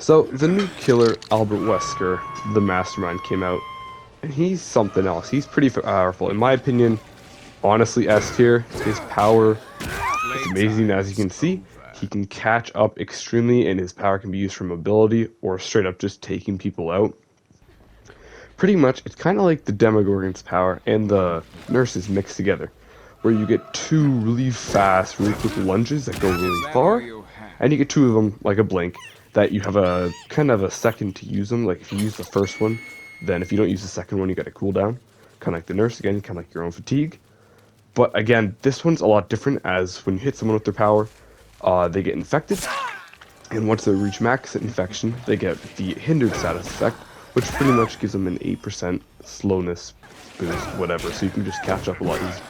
So the new killer, Albert Wesker, the Mastermind, came out, and he's something else. He's pretty powerful, in my opinion. Honestly, S tier. His power is amazing, as you can see. He can catch up extremely, and his power can be used for mobility or straight up just taking people out. Pretty much, it's kind of like the Demogorgon's power and the Nurse's mixed together, where you get two really fast, really quick lunges that go really far, and you get two of them like a blink that you have a kind of a second to use them. Like if you use the first one, then if you don't use the second one, you got a cooldown, kind of like the Nurse again, kind of like your own fatigue. But again, this one's a lot different, as when you hit someone with their power, they get infected, and once they reach max infection, they get the hindered status effect, which pretty much gives them an 8% slowness boost, whatever, so you can just catch up a lot easier.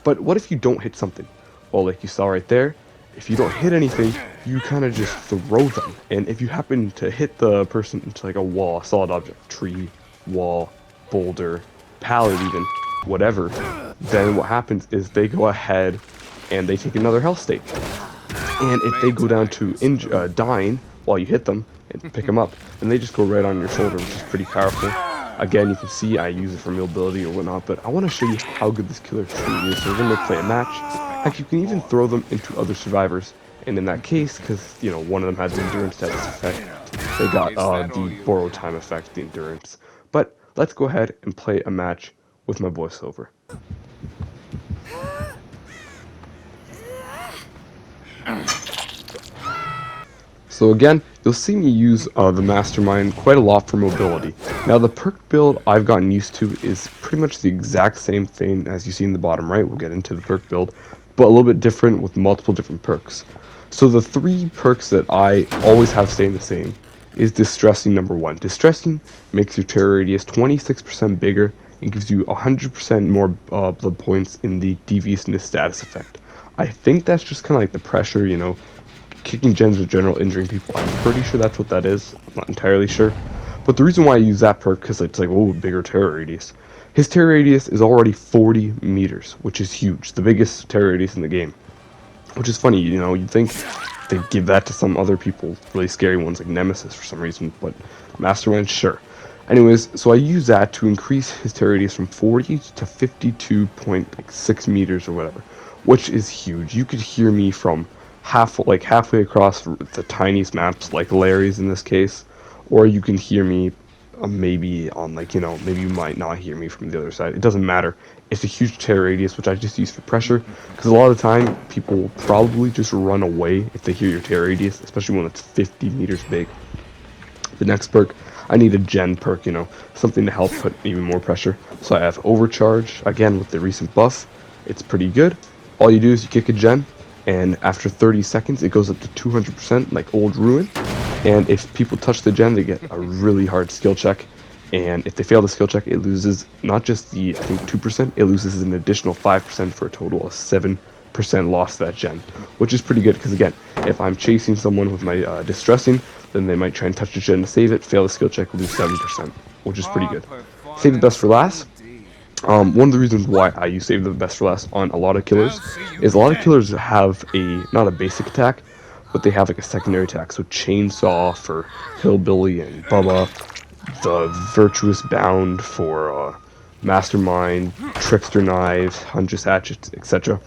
But what if you don't hit something? Well, like you saw right there, if you don't hit anything, you kind of just throw them. And if you happen to hit the person into like a wall, a solid object, tree, wall, boulder, pallet even, whatever, then what happens is they go ahead and they take another health state. And if they go down to dying while you hit them and pick them up, then they just go right on your shoulder, which is pretty powerful. Again, you can see I use it for mobility or whatnot, but I want to show you how good this killer truly is. So we're going to play a match. Heck, you can even throw them into other survivors. And in that case, because, you know, one of them has the endurance status effect, they got the borrow time effect, the endurance. But let's go ahead and play a match with my voiceover. So again, you'll see me use the Mastermind quite a lot for mobility. Now the perk build I've gotten used to is pretty much the exact same thing as you see in the bottom right. We'll get into the perk build, but a little bit different with multiple different perks. So the three perks that I always have staying the same is Distressing number 1. Distressing makes your terror radius 26% bigger and gives you 100% more blood points in the deviousness status effect. I think that's just kind of like the pressure, you know, kicking gens in general, injuring people. I'm pretty sure that's what that is. I'm not entirely sure. But the reason why I use that perk, because it's like, oh, bigger terror radius. His terror radius is already 40 meters, which is huge. The biggest terror radius in the game. Which is funny, you know, you'd think they'd give that to some other people, really scary ones like Nemesis for some reason, but Mastermind, sure. Anyways, so I use that to increase his terror radius from 40 to 52.6 meters or whatever, which is huge. You could hear me from halfway across the tiniest maps, like Larry's in this case, or you can hear me maybe on, like, you know, maybe you might not hear me from the other side. It doesn't matter. It's a huge terror radius, which I just use for pressure, because a lot of the time people will probably just run away if they hear your terror radius, especially when it's 50 meters big. The next perk, I need a gen perk, you know, something to help put even more pressure. So I have Overcharge, again with the recent buff. It's pretty good. All you do is you kick a gen, and after 30 seconds it goes up to 200% like Old Ruin. And if people touch the gen, they get a really hard skill check. And if they fail the skill check, it loses not just the, I think, 2%, it loses an additional 5% for a total of 7% loss to that gen. Which is pretty good, because again, if I'm chasing someone with my Distressing, then they might try and touch the gen to save it, fail the skill check, lose 7%, which is pretty good. Save the best for last. One of the reasons why I use Save the Best for Last on a lot of killers is a lot of killers have not a basic attack, but they have like a secondary attack. So Chainsaw for Hillbilly and Bubba, the Virtuous Bound for Mastermind, Trickster Knives, Huntress Hatchets, etc.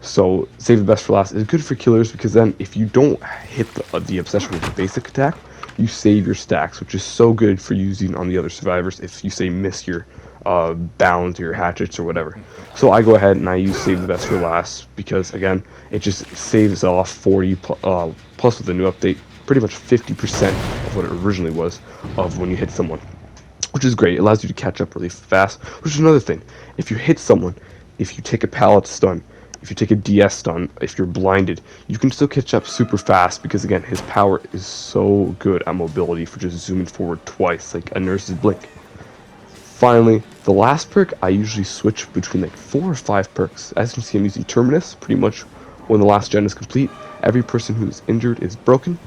So Save the Best for Last is good for killers, because then if you don't hit the Obsession with the basic attack, you save your stacks, which is so good for using on the other survivors if you say miss your bounds or your hatchets or whatever. So I go ahead and I use Save the Best for Last, because again, it just saves off 40 plus with the new update, pretty much 50% of what it originally was of when you hit someone, which is great. It allows you to catch up really fast, which is another thing. If you hit someone, if you take a pallet stun, if you take a DS stun, if you're blinded, you can still catch up super fast, because again, his power is so good at mobility for just zooming forward twice like a Nurse's blink. Finally, the last perk, I usually switch between like 4 or 5 perks. As you can see, I'm using Terminus. Pretty much when the last gen is complete, every person who is injured is broken.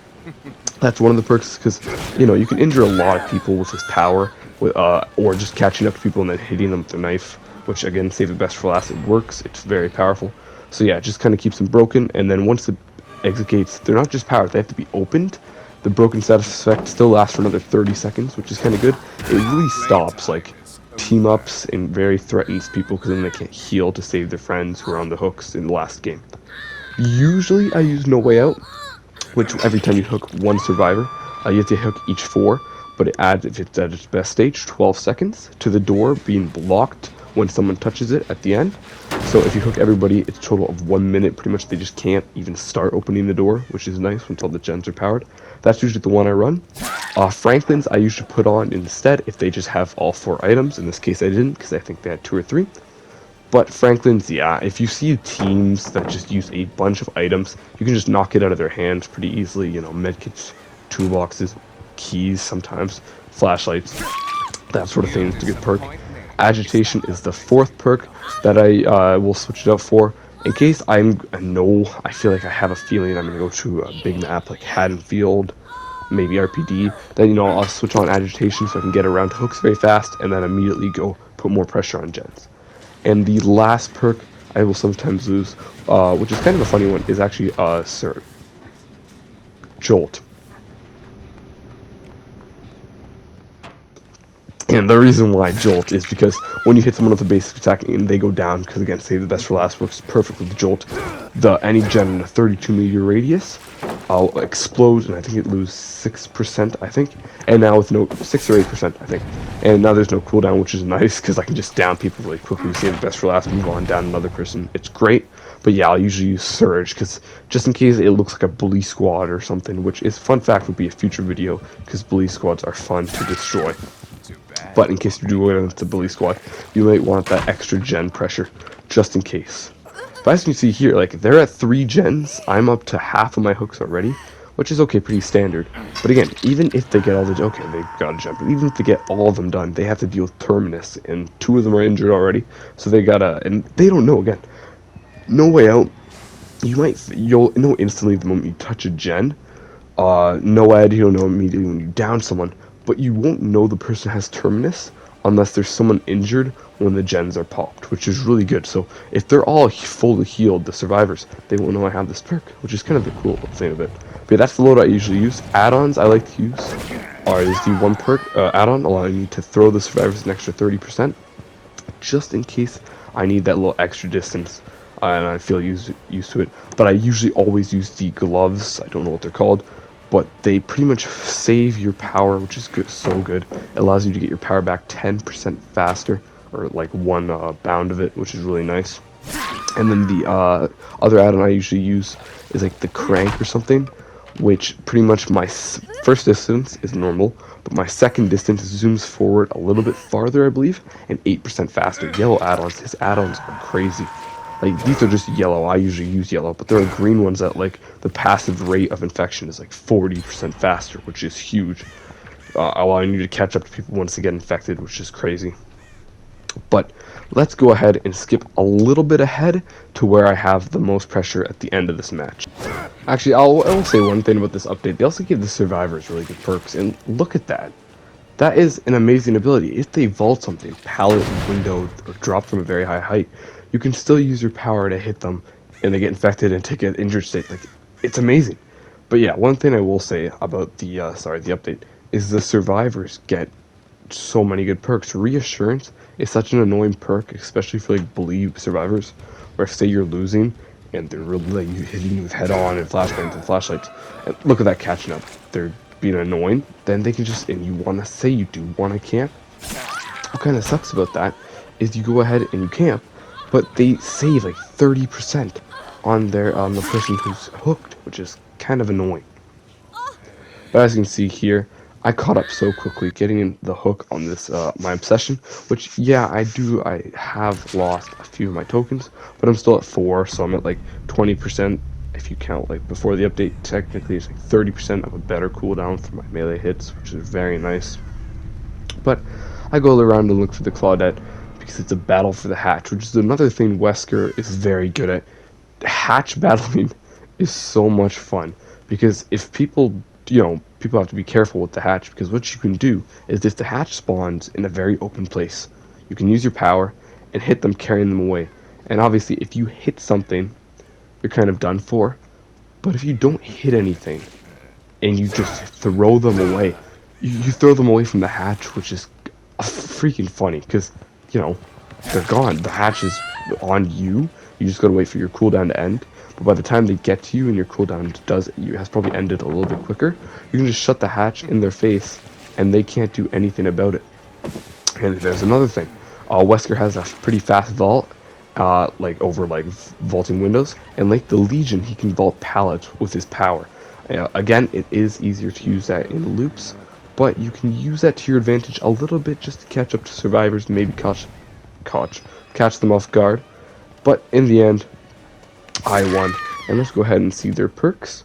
That's one of the perks, because, you know, you can injure a lot of people with his power, or just catching up to people and then hitting them with a knife, which again, Save the Best for Last, it works. It's very powerful. So yeah, it just kind of keeps them broken, and then once it executes, they're not just powered, they have to be opened, The broken status effect still lasts for another 30 seconds, which is kind of good. It really stops like team ups and very threatens people because then they can't heal to save their friends who are on the hooks in the last game. Usually I use No Way Out, which every time you hook one survivor, you have to hook each 4, but it adds, if it's at its best stage, 12 seconds to the door being blocked when someone touches it at the end. So if you hook everybody, it's a total of 1 minute. Pretty much they just can't even start opening the door, which is nice once all the gens are powered. That's usually the one I run. Franklin's I usually put on instead if they just have all 4 items. In this case I didn't, because I think they had 2 or 3. But Franklin's, yeah, if you see teams that just use a bunch of items, you can just knock it out of their hands pretty easily. You know, medkits, toolboxes, keys sometimes, flashlights, that sort of thing. It's a good perk. Agitation is the 4th perk that I will switch it out for. In case I feel like I have a feeling I'm going to go to a big map like Haddonfield, maybe RPD, then, you know, I'll switch on Agitation so I can get around hooks very fast and then immediately go put more pressure on gens. And the last perk I will sometimes lose, which is kind of a funny one, is actually Jolt. And the reason why Jolt is because when you hit someone with a basic attack and they go down, because again, save the best for last works perfectly with Jolt, any gen in a 32-meter radius explodes, and I think it loses 6%, I think, and now with no 6 or 8%, I think, and now there's no cooldown, which is nice because I can just down people really quickly, save the best for last, move on, down another person. It's great. But yeah, I'll usually use Surge because just in case it looks like a bully squad or something, which is, fun fact, would be a future video because bully squads are fun to destroy. But in case you do go into bully squad, you might want that extra gen pressure just in case. But as you can see here, like, they're at 3 gens. I'm up to half of my hooks already, which is okay, pretty standard. But again, even if they get all the, okay, they got a jump, but even if they get all of them done, they have to deal with Terminus, and 2 of them are injured already, so they gotta, and they don't know, again, No Way Out, you'll know instantly the moment you touch a gen. No ad, you'll know immediately when you down someone, but you won't know the person has Terminus unless there's someone injured when the gens are popped, which is really good. So if they're all fully healed, the survivors, they won't know I have this perk, which is kind of the cool thing of it. But yeah, that's the load I usually use. Add-ons I like to use is the 1 perk add-on, allowing me to throw the survivors an extra 30%, just in case I need that little extra distance. And I feel used to it, but I usually always use the gloves. I don't know what they're called, but they pretty much save your power, which is good, so good. It allows you to get your power back 10% faster, or like 1 bound of it, which is really nice. And then the other add-on I usually use is like the crank or something, which pretty much my first distance is normal, but my second distance zooms forward a little bit farther, I believe, and 8% faster. Yellow add-ons, his add-ons are crazy. Like, these are just yellow. I usually use yellow, but there are green ones that, like, the passive rate of infection is like 40% faster, which is huge, allowing you to catch up to people once they get infected, which is crazy. But let's go ahead and skip a little bit ahead to where I have the most pressure at the end of this match. Actually, I will say one thing about this update. They also give the survivors really good perks, and look at that. That is an amazing ability. If they vault something, pallet, window, or drop from a very high height, you can still use your power to hit them, and they get infected and take an injured state. Like, it's amazing. But yeah, one thing I will say about the the update is the survivors get so many good perks. Reassurance is such an annoying perk, especially for like bully survivors, where say you're losing and they're really like hitting you with head on and flashbangs and flashlights. And look at that catching up. They're being annoying. Then they can just, and you want to say you do want to camp. What kind of sucks about that is you go ahead and you camp, but they save like 30% on the person who's hooked, which is kind of annoying. But as you can see here, I caught up so quickly getting in the hook on this my obsession, which yeah, I have lost a few of my tokens, but I'm still at 4, so I'm at like 20%. If you count like before the update, technically it's like 30% of a better cooldown for my melee hits, which is very nice. But I go around and look for the Claudette because it's a battle for the hatch, which is another thing Wesker is very good at. Hatch battling is so much fun because if people have to be careful with the hatch, because what you can do is if the hatch spawns in a very open place, you can use your power and hit them, carrying them away. And obviously if you hit something, you're kind of done for. But if you don't hit anything, and you just throw them away. You throw them away from the hatch, which is freaking funny because, you know, they're gone. The hatch is on you. You just gotta wait for your cooldown to end. But by the time they get to you and your cooldown has probably ended a little bit quicker, you can just shut the hatch in their face, and they can't do anything about it. And there's another thing. Wesker has a pretty fast vault, like over like vaulting windows, and like the Legion, he can vault pallets with his power. Again, it is easier to use that in loops, but you can use that to your advantage a little bit just to catch up to survivors, maybe catch them off guard. But in the end, I won. And let's go ahead and see their perks.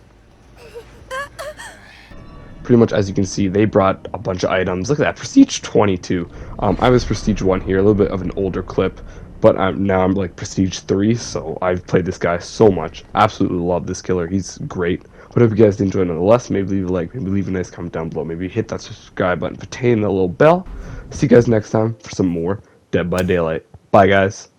Pretty much, as you can see, they brought a bunch of items. Look at that, Prestige 22. I was Prestige 1 here, a little bit of an older clip, but now I'm like Prestige 3, so I've played this guy so much. Absolutely love this killer. He's great. Hope you guys did enjoy nonetheless. Maybe leave a like, maybe leave a nice comment down below. Maybe hit that subscribe button, potato the little bell. See you guys next time for some more Dead by Daylight. Bye, guys.